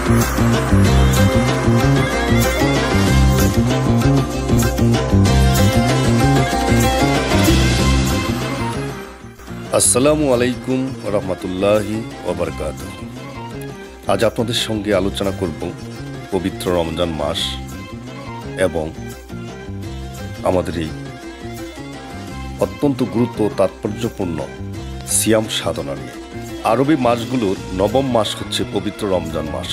আসসালামু আলাইকুম রহমতুল্লাহি ওয়া বারাকাতুহু। আজ আপনাদের সঙ্গে আলোচনা করব পবিত্র রমজান মাস এবং আমাদের এই অত্যন্ত গুরুত্ব তাৎপর্যপূর্ণ সিয়াম সাধনা নিয়ে। আরবি মাসগুলোর নবম মাস হচ্ছে পবিত্র রমজান মাস।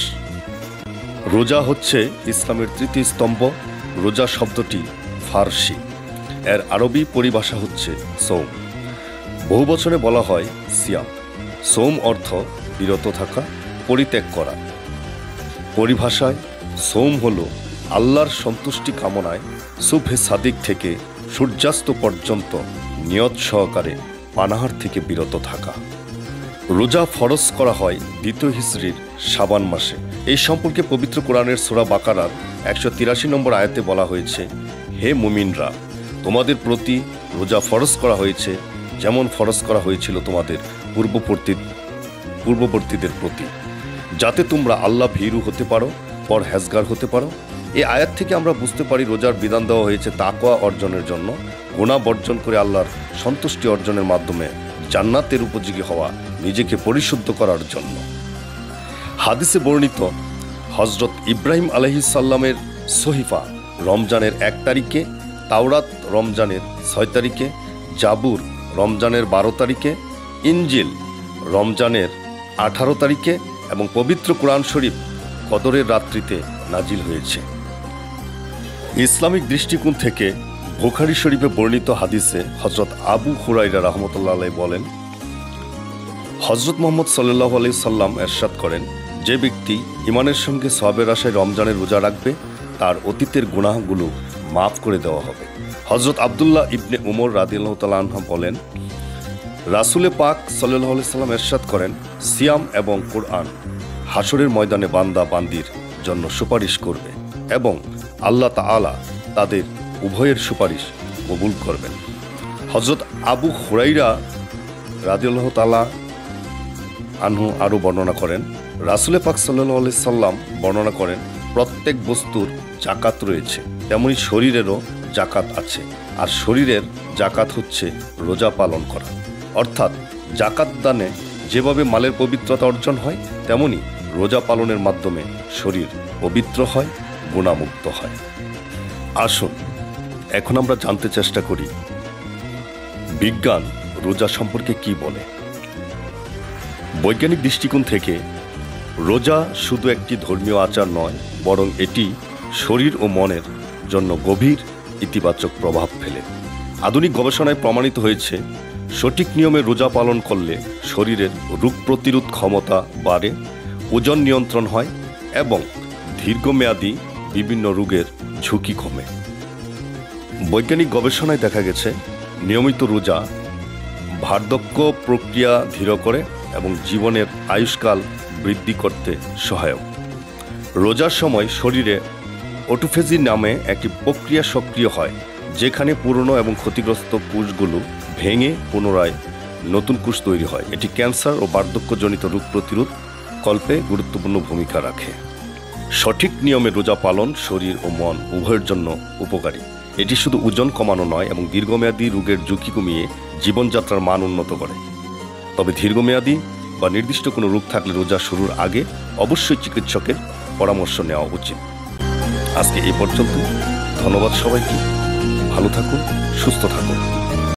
রোজা হচ্ছে ইসলামের তৃতীয় স্তম্ভ। রোজা শব্দটি ফার্সি, এর আরবি পরিভাষা হচ্ছে সৌম। বহু বচনে বলা হয় সিয়াম। সৌম অর্থ বিরত থাকা, পরিত্যাগ করা। পরিভাষায় সৌম হল আল্লাহর সন্তুষ্টি কামনায় সুবহে সাদিক থেকে সূর্যাস্ত পর্যন্ত নিয়ত সহকারে পানাহার থেকে বিরত থাকা। রোজা ফরজ করা হয় দ্বিতীয় হিজরির শাবান মাসে। এই সম্পর্কে পবিত্র কোরআনের সূরা বাকারার 183 নম্বর আয়াতে বলা হয়েছে, হে মুমিনরা, তোমাদের প্রতি রোজা ফরজ করা হয়েছে যেমন ফরজ করা হয়েছিল তোমাদের পূর্ববর্তীদের প্রতি, যাতে তোমরা আল্লাহ ভীরু হতে পারো, পরহেজগার হতে পারো। এই আয়াত থেকে আমরা বুঝতে পারি রোজার বিধান দেওয়া হয়েছে তাকওয়া অর্জনের জন্য, গুনাহ বর্জন করে আল্লাহর সন্তুষ্টি অর্জনের মাধ্যমে জান্নাতের উপযোগী হওয়া, নিজেকে পরিশুদ্ধ করার জন্য। হাদিসে বর্ণিত হযরত ইব্রাহিম আলাইহিস সালামের সহিফা রমজানের 1 তারিখে, তাওরাত রমজানের 6 তারিখে, জাবুর রমজানের 12 তারিখে, ইনজিল রমজানের 18 তারিখে এবং পবিত্র কোরআন শরীফ কদরের রাত্রিতে নাজিল হয়েছে। ইসলামিক দৃষ্টিকোণ থেকে বুখারী শরীফে বর্ণিত হাদিসে হযরত আবু হুরায়রা রাহমাতুল্লাহ আলাইহি বলেন, হযরত মুহাম্মদ সাল্লাল্লাহু আলাইহি সাল্লাম ইরশাদ করেন, যে ব্যক্তি ঈমানের সঙ্গে সওয়াবের আশায় রমজানের রোজা রাখবে তার অতীতের গুনাহগুলো মাফ করে দেওয়া হবে। হযরত আব্দুল্লাহ ইবনে উমর রাদিয়াল্লাহু তাআলা আনহু বলেন, রাসূলে পাক সাল্লাল্লাহু আলাইহি সাল্লাম ইরশাদ করেন, সিয়াম এবং কোরআন হাসরের ময়দানে বান্দা বান্দির জন্য সুপারিশ করবে এবং আল্লাহ তাআলা তাদের উভয়ের সুপারিশ কবুল করবেন। হযরত আবু হুরায়রা রাদিয়াল্লাহু তাআলা আনহু আরও বর্ণনা করেন, রাসূলে পাক সাল্লাল্লাহু আলাইহি সাল্লাম বর্ণনা করেন, প্রত্যেক বস্তুর জাকাত রয়েছে, তেমনি শরীরেরও জাকাত আছে, আর শরীরের জাকাত হচ্ছে রোজা পালন করা। অর্থাৎ জাকাত দানে যেভাবে মালের পবিত্রতা অর্জন হয়, তেমনি রোজা পালনের মাধ্যমে শরীর পবিত্র হয়, গুনাহমুক্ত হয়। আসুন এখন আমরা জানতে চেষ্টা করি বিজ্ঞান রোজা সম্পর্কে কি বলে। বৈজ্ঞানিক দৃষ্টিকোণ থেকে রোজা শুধু একটি ধর্মীয় আচার নয়, বরং এটি শরীর ও মনের জন্য গভীর ইতিবাচক প্রভাব ফেলে। আধুনিক গবেষণায় প্রমাণিত হয়েছে, সঠিক নিয়মে রোজা পালন করলে শরীরের রোগ প্রতিরোধ ক্ষমতা বাড়ে, ওজন নিয়ন্ত্রণ হয় এবং দীর্ঘমেয়াদী বিভিন্ন রোগের ঝুঁকি কমে। বৈজ্ঞানিক গবেষণায় দেখা গেছে, নিয়মিত রোজা বার্ধক্য প্রক্রিয়া ধীর করে এবং জীবনের আয়ুষ্কাল বৃদ্ধি করতে সহায়ক। রোজার সময় শরীরে অটোফেজি নামে একটি প্রক্রিয়া সক্রিয় হয়, যেখানে পুরনো এবং ক্ষতিগ্রস্ত কোষগুলো ভেঙে পুনরায় নতুন কোষ তৈরি হয়। এটি ক্যান্সার ও বার্ধক্যজনিত রোগ প্রতিরোধ কল্পে গুরুত্বপূর্ণ ভূমিকা রাখে। সঠিক নিয়মে রোজা পালন শরীর ও মন উভয়ের জন্য উপকারী। এটি শুধু ওজন কমানো নয় এবং দীর্ঘমেয়াদী রোগের ঝুঁকি কমিয়ে জীবনযাত্রার মান উন্নত করে। তবে দীর্ঘমেয়াদী বা নির্দিষ্ট কোনো রোগ থাকলে রোজা শুরুর আগে অবশ্যই চিকিৎসকের পরামর্শ নেওয়া উচিত। আজকে এই পর্যন্ত। ধন্যবাদ সবাইকে। ভালো থাকুন, সুস্থ থাকুন।